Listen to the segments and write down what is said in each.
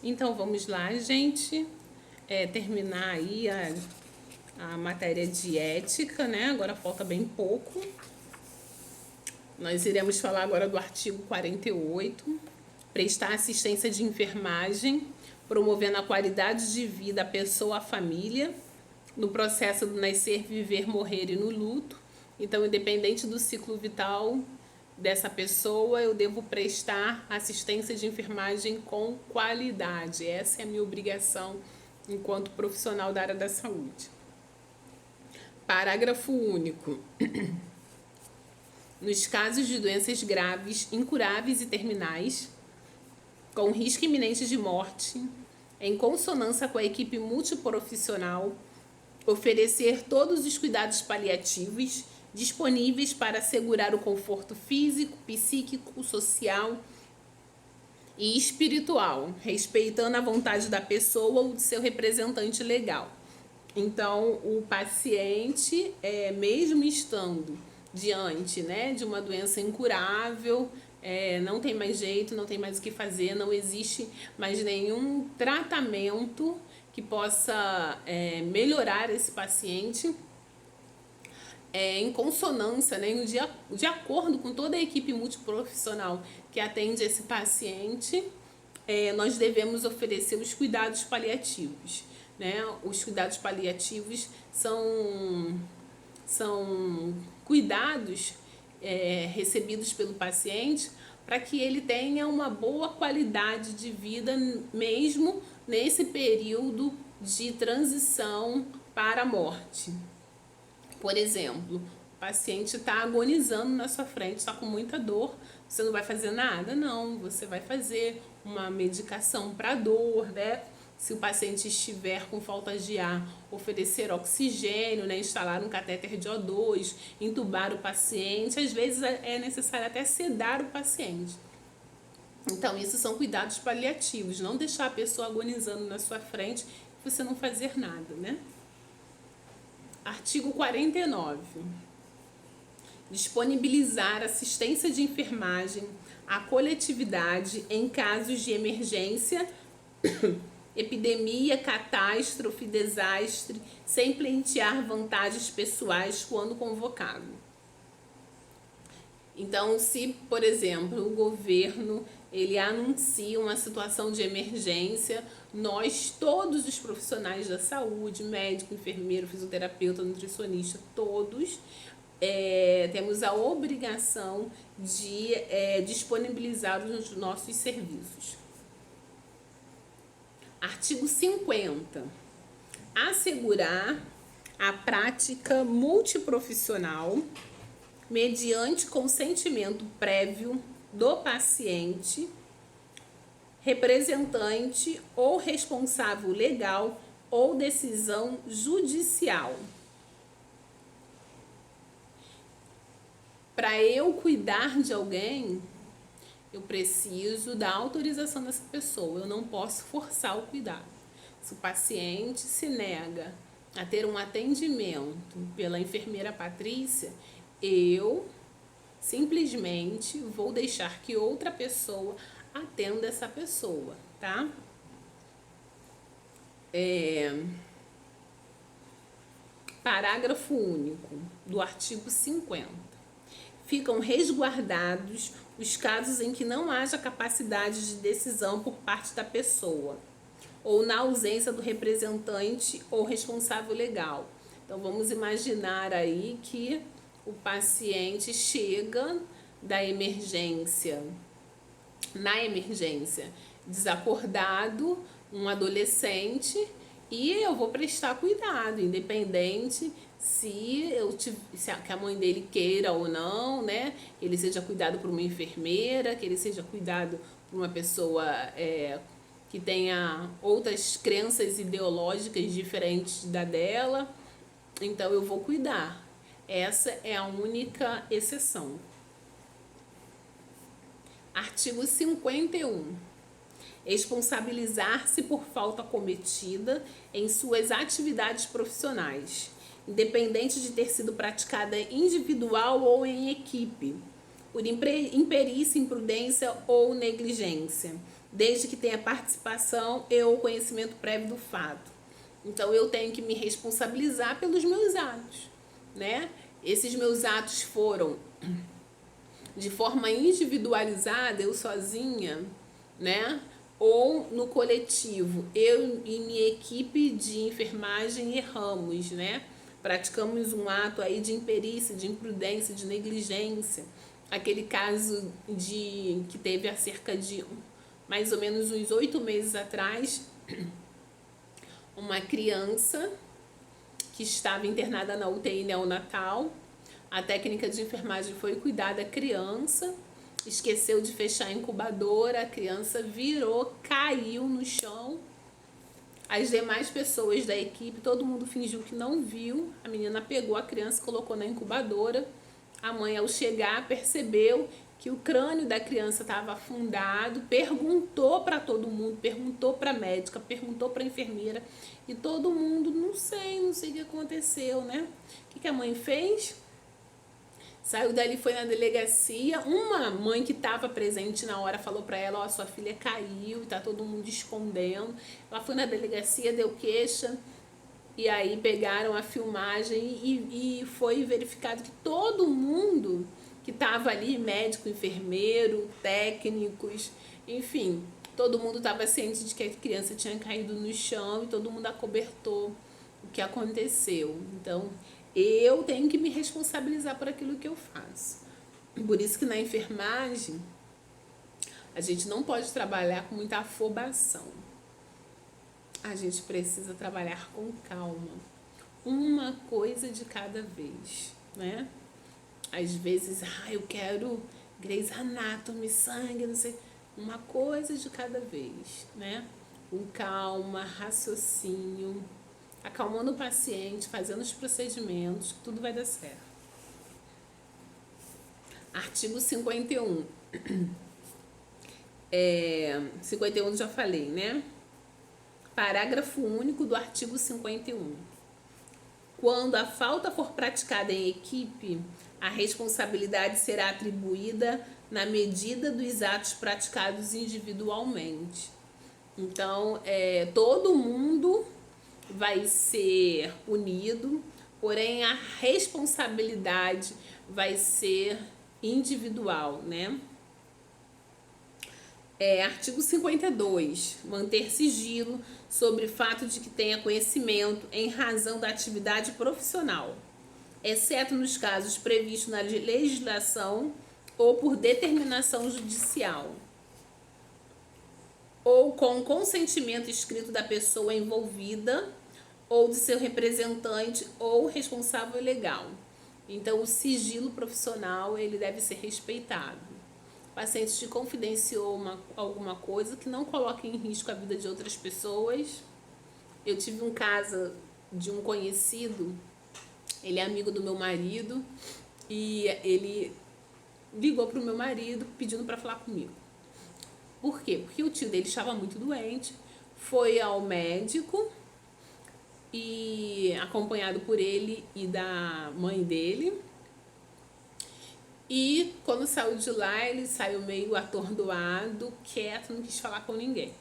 Então vamos lá, gente, terminar aí a matéria de ética, né? Agora falta bem pouco. Nós iremos falar agora do artigo 48, prestar assistência de enfermagem, promovendo a qualidade de vida à pessoa, à família, no processo do nascer, viver, morrer e no luto. Então, independente do ciclo vital dessa pessoa, eu devo prestar assistência de enfermagem com qualidade. Essa é a minha obrigação enquanto profissional da área da saúde. Parágrafo único. Nos casos de doenças graves, incuráveis e terminais, com risco iminente de morte, em consonância com a equipe multiprofissional, oferecer todos os cuidados paliativos disponíveis para assegurar o conforto físico, psíquico, social e espiritual, respeitando a vontade da pessoa ou de seu representante legal. Então, o paciente, mesmo estando diante, né, de uma doença incurável, não tem mais jeito, não tem mais o que fazer, não existe mais nenhum tratamento que possa melhorar esse paciente, em consonância, né, de acordo com toda a equipe multiprofissional que atende esse paciente, nós devemos oferecer os cuidados paliativos. Né? Os cuidados paliativos são cuidados recebidos pelo paciente para que ele tenha uma boa qualidade de vida, mesmo nesse período de transição para a morte. Por exemplo, o paciente está agonizando na sua frente, está com muita dor, você não vai fazer nada? Não, você vai fazer uma medicação para dor, né? Se o paciente estiver com falta de ar, oferecer oxigênio, né? Instalar um catéter de O2, entubar o paciente, às vezes é necessário até sedar o paciente. Então, isso são cuidados paliativos, não deixar a pessoa agonizando na sua frente e você não fazer nada, né? Artigo 49. Disponibilizar assistência de enfermagem à coletividade em casos de emergência, epidemia, catástrofe, desastre, sem pleitear vantagens pessoais quando convocado. Então, se, por exemplo, o governo ele anuncia uma situação de emergência, nós, todos os profissionais da saúde, médico, enfermeiro, fisioterapeuta, nutricionista, todos temos a obrigação de disponibilizar os nossos serviços. Artigo 50. Assegurar a prática multiprofissional mediante consentimento prévio do paciente, representante ou responsável legal ou decisão judicial. Para eu cuidar de alguém, eu preciso da autorização dessa pessoa, eu não posso forçar o cuidado. Se o paciente se nega a ter um atendimento pela enfermeira Patrícia, eu simplesmente vou deixar que outra pessoa atenda essa pessoa, tá? Parágrafo único do artigo 50. Ficam resguardados os casos em que não haja capacidade de decisão por parte da pessoa, ou na ausência do representante ou responsável legal. Então, vamos imaginar aí que o paciente chega na emergência, desacordado, um adolescente, e eu vou prestar cuidado, independente se a mãe dele queira ou não, né? Que ele seja cuidado por uma enfermeira, que ele seja cuidado por uma pessoa que tenha outras crenças ideológicas diferentes da dela. Então, eu vou cuidar. Essa é a única exceção. Artigo 51. Responsabilizar-se por falta cometida em suas atividades profissionais, independente de ter sido praticada individual ou em equipe, por imperícia, imprudência ou negligência, desde que tenha participação ou conhecimento prévio do fato. Então, eu tenho que me responsabilizar pelos meus atos, né? Esses meus atos foram de forma individualizada, eu sozinha, né? Ou no coletivo, eu e minha equipe de enfermagem erramos, né? Praticamos um ato aí de imperícia, de imprudência, de negligência. Aquele caso que teve há cerca de mais ou menos uns 8 meses atrás, uma criança que estava internada na UTI neonatal. A técnica de enfermagem foi cuidar da criança, esqueceu de fechar a incubadora, a criança virou, caiu no chão. As demais pessoas da equipe, todo mundo fingiu que não viu. A menina pegou a criança e colocou na incubadora. A mãe, ao chegar, percebeu que o crânio da criança estava afundado, perguntou para todo mundo, perguntou para a médica, perguntou para a enfermeira, e todo mundo, não sei o que aconteceu, né? O que a mãe fez? Saiu dali, foi na delegacia. Uma mãe que estava presente na hora falou para ela: ó, sua filha caiu e tá todo mundo escondendo. Ela foi na delegacia, deu queixa, e aí pegaram a filmagem e foi verificado que todo mundo que estava ali, médico, enfermeiro, técnicos, enfim, todo mundo estava ciente de que a criança tinha caído no chão e todo mundo acobertou o que aconteceu. Então, eu tenho que me responsabilizar por aquilo que eu faço. Por isso que na enfermagem a gente não pode trabalhar com muita afobação. A gente precisa trabalhar com calma. Uma coisa de cada vez, né? Às vezes, eu quero Grey's Anatomy, sangue, não sei. Uma coisa de cada vez, né? Com calma, raciocínio, acalmando o paciente, fazendo os procedimentos, tudo vai dar certo. Artigo 51. 51 já falei, né? Parágrafo único do artigo 51. Quando a falta for praticada em equipe, a responsabilidade será atribuída na medida dos atos praticados individualmente. Então, todo mundo vai ser punido, porém a responsabilidade vai ser individual, né? Artigo 52. Manter sigilo sobre o fato de que tenha conhecimento em razão da atividade profissional, exceto nos casos previstos na legislação ou por determinação judicial, ou com consentimento escrito da pessoa envolvida ou de seu representante ou responsável legal. Então, o sigilo profissional, ele deve ser respeitado. O paciente te confidenciou alguma coisa que não coloque em risco a vida de outras pessoas. Eu tive um caso de um conhecido, ele é amigo do meu marido, e ele ligou para o meu marido pedindo para falar comigo. Por quê? Porque o tio dele estava muito doente, foi ao médico, e acompanhado por ele e da mãe dele. E quando saiu de lá, ele saiu meio atordoado, quieto, não quis falar com ninguém.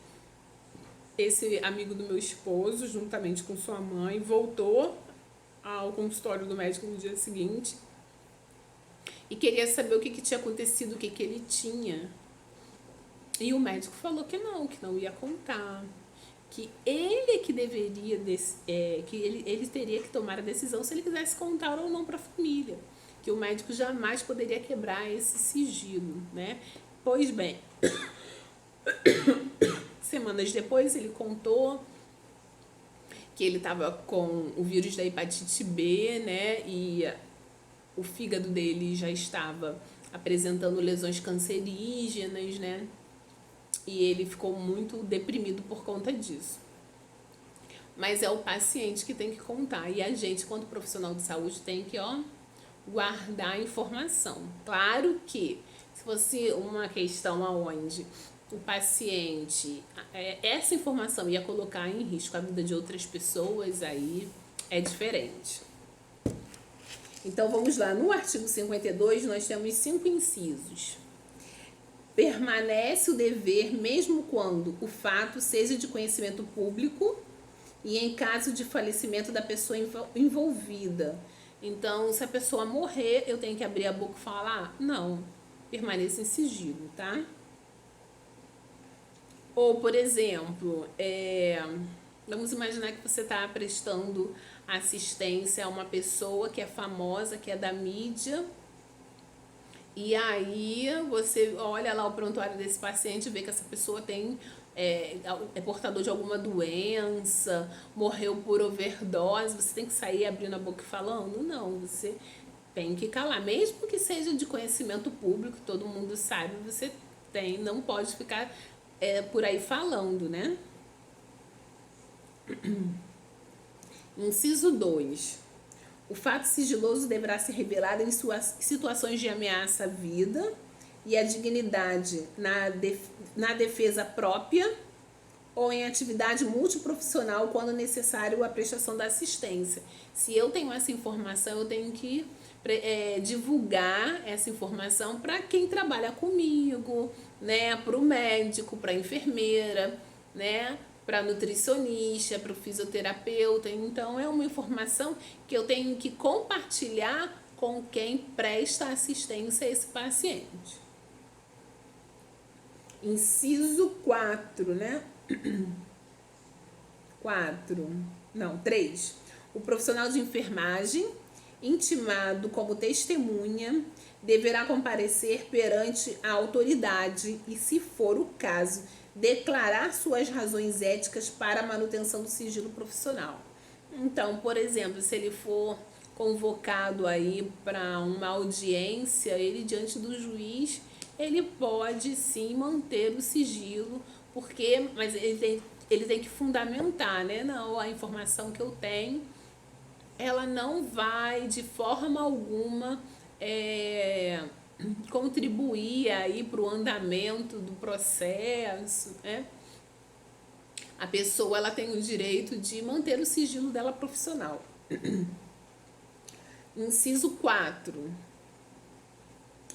Esse amigo do meu esposo, juntamente com sua mãe, voltou ao consultório do médico no dia seguinte e queria saber o que tinha acontecido, o que ele tinha. E o médico falou que não ia contar, que ele que deveria, que ele teria que tomar a decisão se ele quisesse contar ou não para a família, que o médico jamais poderia quebrar esse sigilo, né? Pois bem, semanas depois ele contou que ele estava com o vírus da hepatite B, né? E o fígado dele já estava apresentando lesões cancerígenas, né? E ele ficou muito deprimido por conta disso. Mas é o paciente que tem que contar. E a gente, quanto profissional de saúde, tem que, guardar a informação. Claro que, se fosse uma questão onde o paciente, essa informação ia colocar em risco a vida de outras pessoas, aí é diferente. Então, vamos lá. No artigo 52, nós temos 5 incisos. permanece o dever mesmo quando o fato seja de conhecimento público e em caso de falecimento da pessoa envolvida. Então, se a pessoa morrer, eu tenho que abrir a boca e falar? Não, permaneça em sigilo, tá? Ou, por exemplo, vamos imaginar que você está prestando assistência a uma pessoa que é famosa, que é da mídia, e aí você olha lá o prontuário desse paciente e vê que essa pessoa é portador de alguma doença, morreu por overdose, você tem que sair abrindo a boca e falando? Não, você tem que calar, mesmo que seja de conhecimento público, todo mundo sabe, você não pode ficar por aí falando, né? Inciso 2. O fato sigiloso deverá ser revelado em suas situações de ameaça à vida e à dignidade na defesa própria ou em atividade multiprofissional quando necessário a prestação da assistência. Se eu tenho essa informação, eu tenho que divulgar essa informação para quem trabalha comigo, né, para o médico, para a enfermeira, né, para nutricionista, para o fisioterapeuta. Então, é uma informação que eu tenho que compartilhar com quem presta assistência a esse paciente. Inciso 4, né? 3. O profissional de enfermagem, intimado como testemunha, deverá comparecer perante a autoridade e, se for o caso, declarar suas razões éticas para a manutenção do sigilo profissional. Então, por exemplo, se ele for convocado aí para uma audiência, ele diante do juiz, ele pode sim manter o sigilo, mas ele tem que fundamentar, né? Não, a informação que eu tenho, ela não vai de forma alguma contribuir aí para o andamento do processo, né? A pessoa, ela tem o direito de manter o sigilo dela profissional. Inciso 4.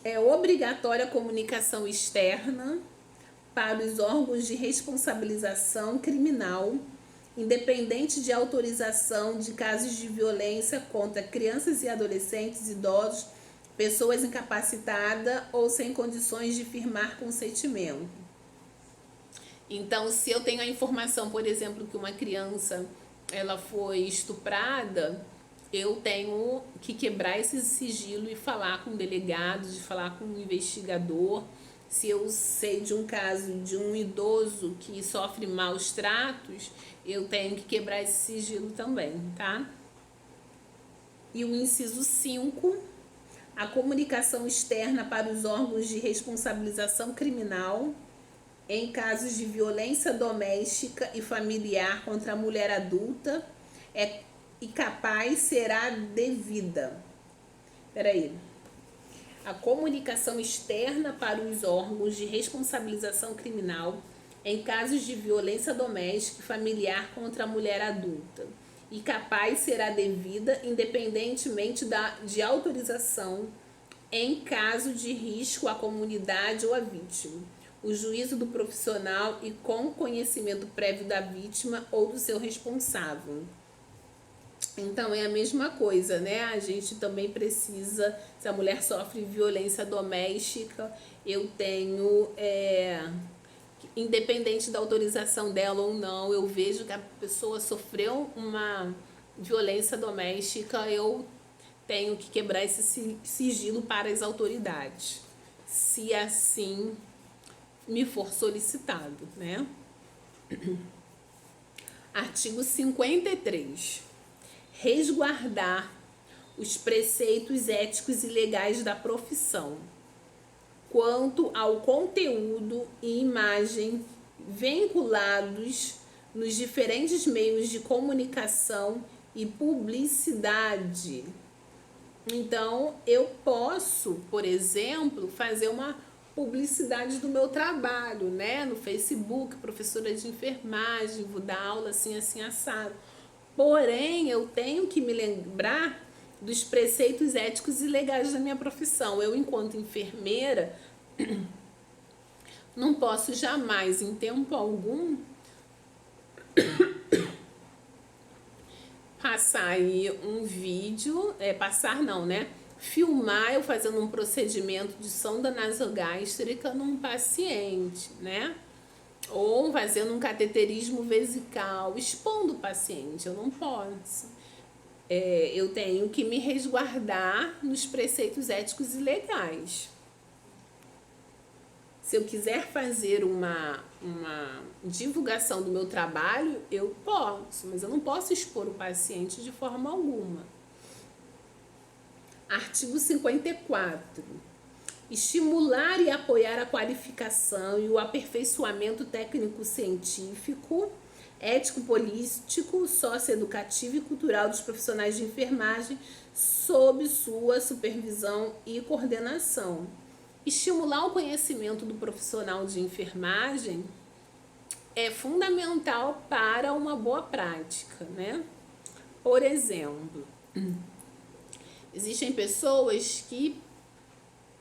É obrigatória a comunicação externa para os órgãos de responsabilização criminal, independente de autorização de casos de violência contra crianças e adolescentes, idosos, pessoas incapacitadas ou sem condições de firmar consentimento. Então, se eu tenho a informação, por exemplo, que uma criança ela foi estuprada, eu tenho que quebrar esse sigilo e falar com o delegado, de falar com o investigador. Se eu sei de um caso de um idoso que sofre maus tratos, eu tenho que quebrar esse sigilo também, tá? E o inciso 5, a comunicação externa para os órgãos de responsabilização criminal em casos de violência doméstica e familiar contra a mulher adulta e capaz será devida. A comunicação externa para os órgãos de responsabilização criminal em casos de violência doméstica e familiar contra a mulher adulta e capaz será devida independentemente de autorização em caso de risco à comunidade ou à vítima, o juízo do profissional e com conhecimento prévio da vítima ou do seu responsável. Então, é a mesma coisa, né? A gente também precisa, se a mulher sofre violência doméstica, eu tenho, independente da autorização dela ou não, eu vejo que a pessoa sofreu uma violência doméstica, eu tenho que quebrar esse sigilo para as autoridades, se assim me for solicitado, né? Artigo 53. Resguardar os preceitos éticos e legais da profissão, quanto ao conteúdo e imagem vinculados nos diferentes meios de comunicação e publicidade. Então, eu posso, por exemplo, fazer uma publicidade do meu trabalho, né? No Facebook, professora de enfermagem, vou dar aula assim, assim, assado. Porém, eu tenho que me lembrar dos preceitos éticos e legais da minha profissão. Eu, enquanto enfermeira, Não posso jamais, em tempo algum, passar aí um vídeo, passar não, né? Filmar eu fazendo um procedimento de sonda nasogástrica num paciente, né? Ou fazendo um cateterismo vesical, expondo o paciente, eu não posso. Eu tenho que me resguardar nos preceitos éticos e legais. Se eu quiser fazer uma divulgação do meu trabalho, eu posso, mas eu não posso expor o paciente de forma alguma. Artigo 54. Estimular e apoiar a qualificação e o aperfeiçoamento técnico-científico, ético-político, socioeducativo e cultural dos profissionais de enfermagem sob sua supervisão e coordenação. Estimular o conhecimento do profissional de enfermagem é fundamental para uma boa prática, né? Por exemplo, existem pessoas que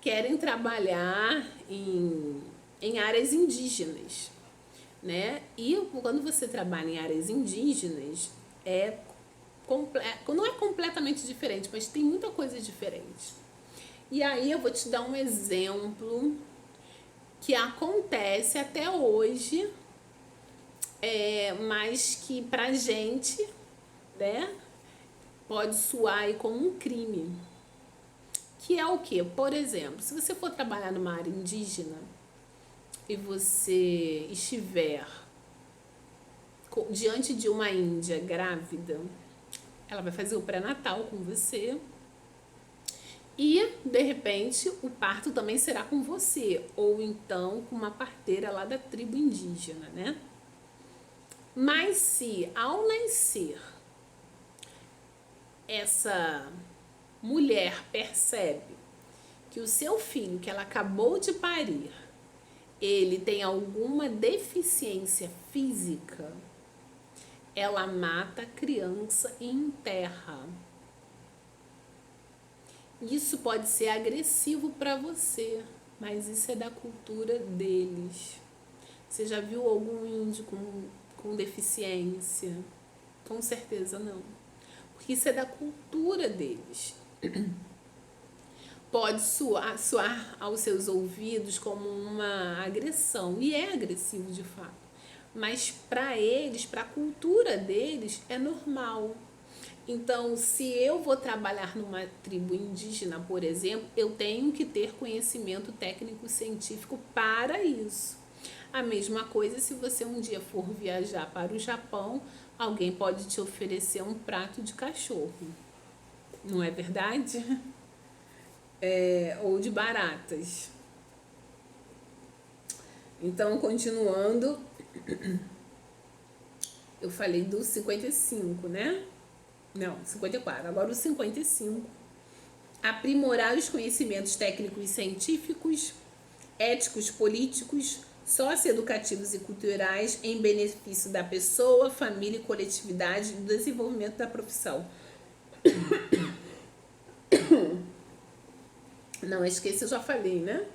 querem trabalhar em áreas indígenas, né? E quando você trabalha em áreas indígenas, não é completamente diferente, mas tem muita coisa diferente. E aí eu vou te dar um exemplo que acontece até hoje, mas que pra gente, né, pode soar aí como um crime. Que é o quê? Por exemplo, se você for trabalhar numa área indígena e você estiver diante de uma índia grávida, ela vai fazer o pré-natal com você e, de repente, o parto também será com você, ou então com uma parteira lá da tribo indígena, né? Mas se ao nascer essa mulher percebe que o seu filho, que ela acabou de parir, ele tem alguma deficiência física, ela mata a criança e enterra. Isso pode ser agressivo para você, mas isso é da cultura deles. Você já viu algum índio com deficiência? Com certeza não. Porque isso é da cultura deles. Pode soar aos seus ouvidos como uma agressão, e é agressivo de fato. Mas para eles, para a cultura deles, é normal. Então, se eu vou trabalhar numa tribo indígena, por exemplo, eu tenho que ter conhecimento técnico-científico para isso. A mesma coisa se você um dia for viajar para o Japão, alguém pode te oferecer um prato de cachorro. Não é verdade? Ou de baratas. Então, continuando, eu falei do 55, né? Não, 54. Agora o 55. Aprimorar os conhecimentos técnicos e científicos, éticos, políticos, socioeducativos e culturais em benefício da pessoa, família e coletividade e do desenvolvimento da profissão. Não, esqueci, eu já falei, né?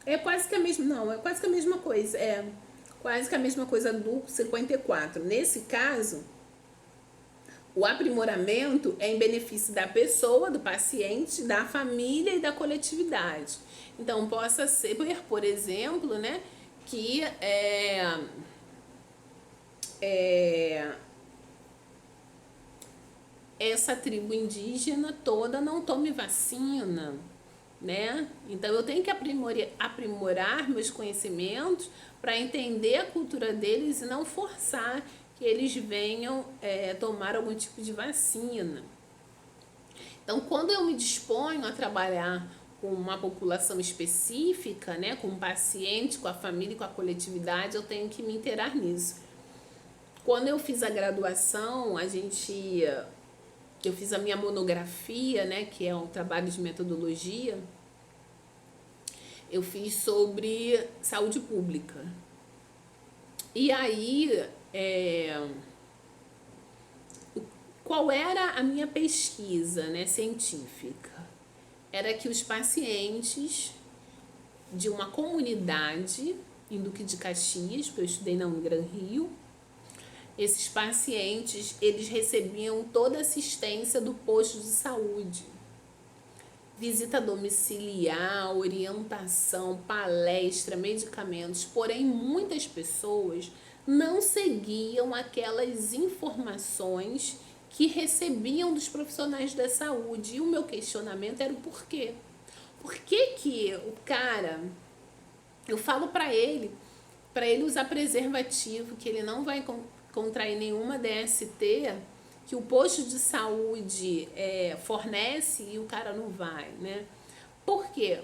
É quase que a mesma, não, é quase que a mesma coisa. É quase que a mesma coisa do 54. Nesse caso, o aprimoramento é em benefício da pessoa, do paciente, da família e da coletividade. Então, possa ser, por exemplo, né, que essa tribo indígena toda não tome vacina, né? Então, eu tenho que aprimorar meus conhecimentos para entender a cultura deles e não forçar que eles venham tomar algum tipo de vacina. Então, quando eu me disponho a trabalhar com uma população específica, né, com um paciente, com a família e com a coletividade, eu tenho que me inteirar nisso. Quando eu fiz a graduação, eu fiz a minha monografia, né, que é um trabalho de metodologia, eu fiz sobre saúde pública. E aí, qual era a minha pesquisa, né, científica? Era que os pacientes de uma comunidade em Duque de Caxias, porque eu estudei na Unigran Rio. Esses pacientes, eles recebiam toda a assistência do posto de saúde. Visita domiciliar, orientação, palestra, medicamentos. Porém, muitas pessoas não seguiam aquelas informações que recebiam dos profissionais da saúde. E o meu questionamento era o porquê. Por que o cara, eu falo para ele usar preservativo, que ele não vai contrair nenhuma DST, que o posto de saúde fornece e o cara não vai, né? Por quê?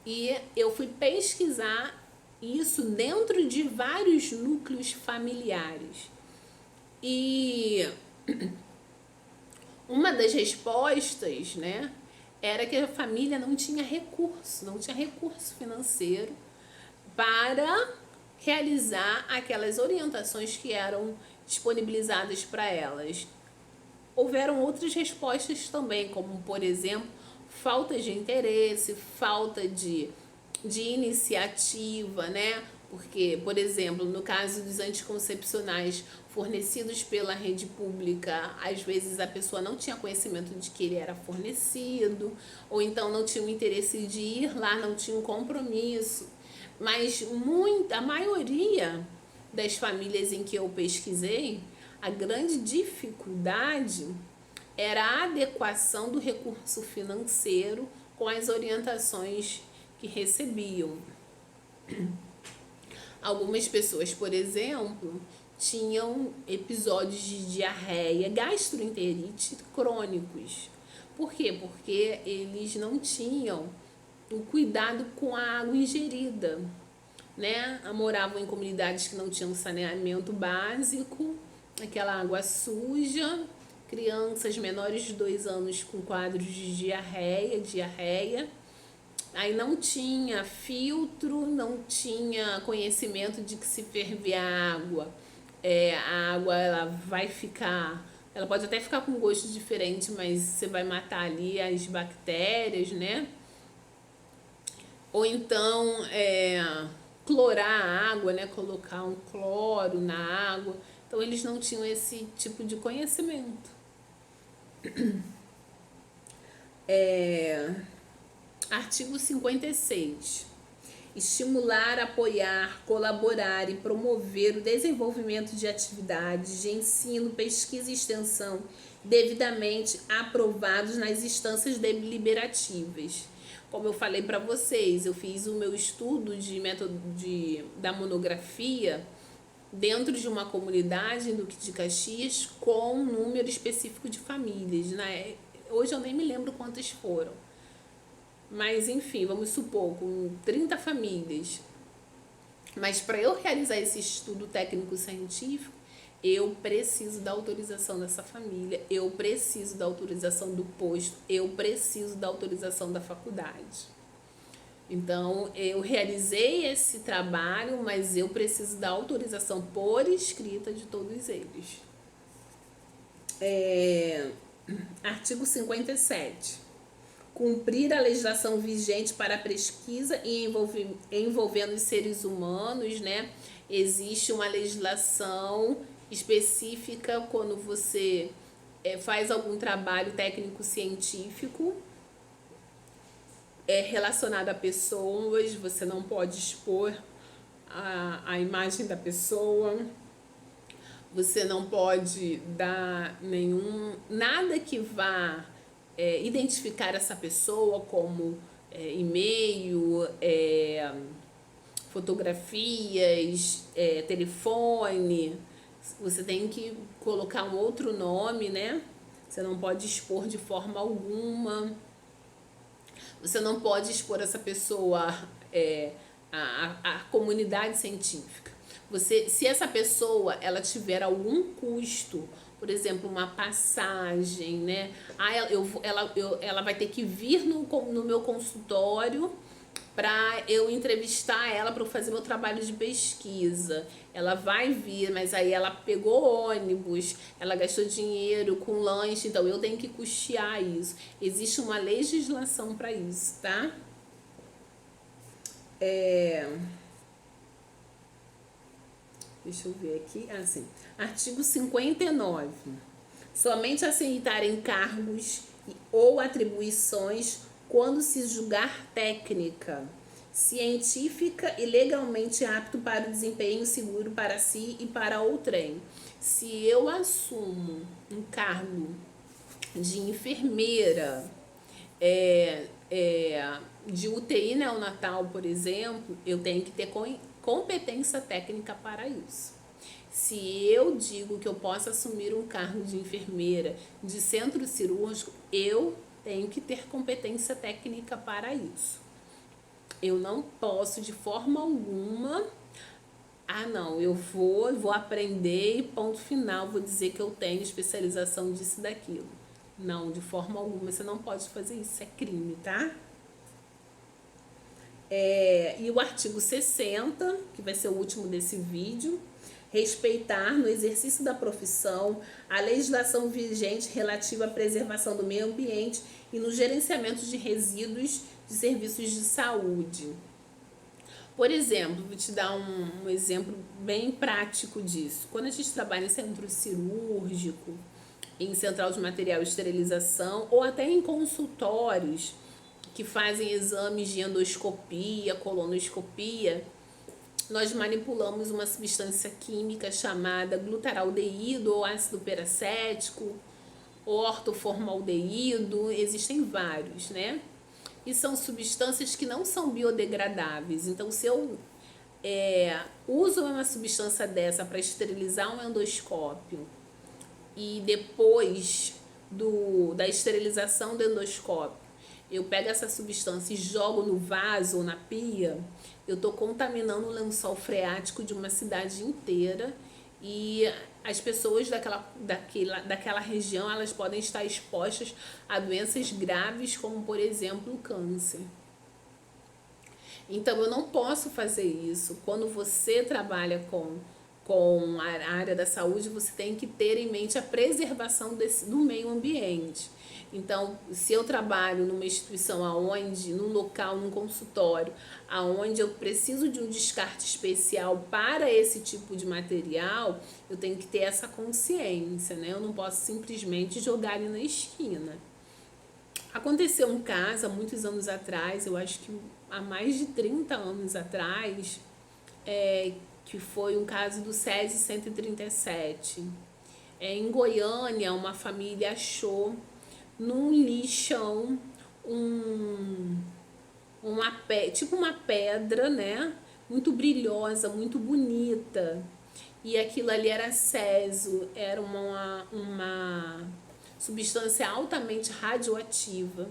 E eu fui pesquisar isso dentro de vários núcleos familiares. E uma das respostas, né, era que a família não tinha recurso financeiro para realizar aquelas orientações que eram disponibilizadas para elas. Houveram outras respostas também, como, por exemplo, falta de interesse, falta de iniciativa, né? Porque, por exemplo, no caso dos anticoncepcionais fornecidos pela rede pública, às vezes a pessoa não tinha conhecimento de que ele era fornecido, ou então não tinha o interesse de ir lá, não tinha um compromisso. Mas a maioria das famílias em que eu pesquisei, a grande dificuldade era a adequação do recurso financeiro com as orientações que recebiam. Algumas pessoas, por exemplo, tinham episódios de diarreia, gastroenterite crônicos. Por quê? Porque eles não tinham o cuidado com a água ingerida, né? Moravam em comunidades que não tinham saneamento básico, aquela água suja, crianças menores de 2 anos com quadros de diarreia. Aí não tinha filtro, não tinha conhecimento de que se ferver a água ela vai ficar, ela pode até ficar com gosto diferente, mas você vai matar ali as bactérias, né? Ou então clorar a água, né? Colocar um cloro na água. Então eles não tinham esse tipo de conhecimento. Artigo 56. Estimular, apoiar, colaborar e promover o desenvolvimento de atividades de ensino, pesquisa e extensão devidamente aprovados nas instâncias deliberativas. Como eu falei para vocês, eu fiz o meu estudo da monografia dentro de uma comunidade em Duque de Caxias com um número específico de famílias, né? Hoje eu nem me lembro quantas foram. Mas, enfim, vamos supor, com 30 famílias. Mas para eu realizar esse estudo técnico-científico, eu preciso da autorização dessa família, eu preciso da autorização do posto, eu preciso da autorização da faculdade. Então, eu realizei esse trabalho, mas eu preciso da autorização por escrita de todos eles. Artigo 57. Cumprir a legislação vigente para a pesquisa e envolvendo os seres humanos, né? Existe uma legislação específica quando você faz algum trabalho técnico-científico relacionado a pessoas, você não pode expor a imagem da pessoa, você não pode dar nada que vá identificar essa pessoa como e-mail, fotografias, telefone. Você tem que colocar um outro nome, né? Você não pode expor de forma alguma. Você não pode expor essa pessoa à comunidade científica. Se essa pessoa ela tiver algum custo, por exemplo, uma passagem, né? Ela vai ter que vir no meu consultório para eu entrevistar ela para fazer meu trabalho de pesquisa. Ela vai vir, mas aí ela pegou ônibus, ela gastou dinheiro com lanche, então eu tenho que custear isso. Existe uma legislação para isso, tá? Deixa eu ver aqui. Assim, artigo 59. Somente aceitar encargos ou atribuições quando se julgar técnica, científica e legalmente apto para o desempenho seguro para si e para outrem. Se eu assumo um cargo de enfermeira, de UTI neonatal, por exemplo, eu tenho que ter competência técnica para isso. Se eu digo que eu posso assumir um cargo de enfermeira de centro cirúrgico, eu tenho que ter competência técnica para isso. Eu não posso de forma alguma, não, eu vou aprender e ponto final, vou dizer que eu tenho especialização disso e daquilo. Não, de forma alguma, você não pode fazer isso, é crime, tá? E o artigo 60, que vai ser o último desse vídeo, respeitar no exercício da profissão a legislação vigente relativa à preservação do meio ambiente e no gerenciamento de resíduos de serviços de saúde. Por exemplo, vou te dar um exemplo bem prático disso. Quando a gente trabalha em centro cirúrgico, em central de material e esterilização, ou até em consultórios que fazem exames de endoscopia, colonoscopia, nós manipulamos uma substância química chamada glutaraldeído ou ácido peracético, ortoformaldeído, existem vários, né? E são substâncias que não são biodegradáveis. Então, se eu uso uma substância dessa para esterilizar um endoscópio e depois da esterilização do endoscópio, eu pego essa substância e jogo no vaso ou na pia, eu estou contaminando o lençol freático de uma cidade inteira e as pessoas daquela região, elas podem estar expostas a doenças graves, como por exemplo o câncer. Então eu não posso fazer isso. Quando você trabalha com a área da saúde, você tem que ter em mente a preservação do meio ambiente. Então, se eu trabalho numa instituição num local, num consultório, aonde eu preciso de um descarte especial para esse tipo de material, eu tenho que ter essa consciência, né? Eu não posso simplesmente jogar ali na esquina. Aconteceu um caso há muitos anos atrás, eu acho que há mais de 30 anos atrás, que foi um caso do SESI 137. Em Goiânia, uma família achou num lixão tipo uma pedra, né? Muito brilhosa, muito bonita. E aquilo ali era césio, era uma substância altamente radioativa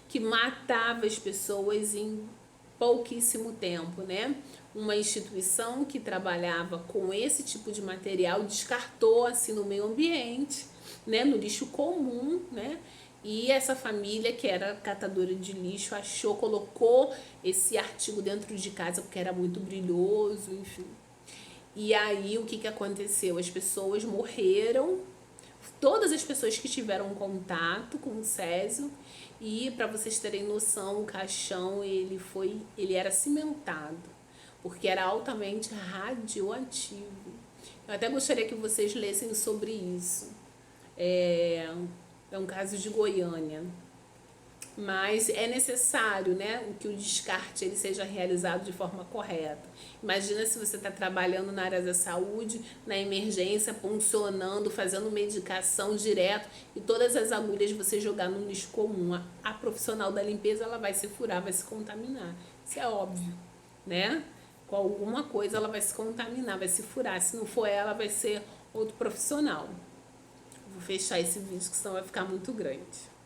que matava as pessoas em pouquíssimo tempo, né? Uma instituição que trabalhava com esse tipo de material descartou assim no meio ambiente, né? No lixo comum, né? E essa família, que era catadora de lixo, colocou esse artigo dentro de casa porque era muito brilhoso, enfim. E aí o que aconteceu? As pessoas morreram, todas as pessoas que tiveram contato com o césio, e para vocês terem noção, o caixão ele era cimentado, porque era altamente radioativo. Eu até gostaria que vocês lessem sobre isso. É um caso de Goiânia. Mas é necessário, né, que o descarte ele seja realizado de forma correta. Imagina se você está trabalhando na área da saúde, na emergência, puncionando, fazendo medicação direto e todas as agulhas você jogar no lixo comum. A profissional da limpeza ela vai se furar, vai se contaminar. Isso é óbvio, né? Com alguma coisa ela vai se contaminar, vai se furar. Se não for ela, vai ser outro profissional. Vou fechar esse vídeo, que senão vai ficar muito grande.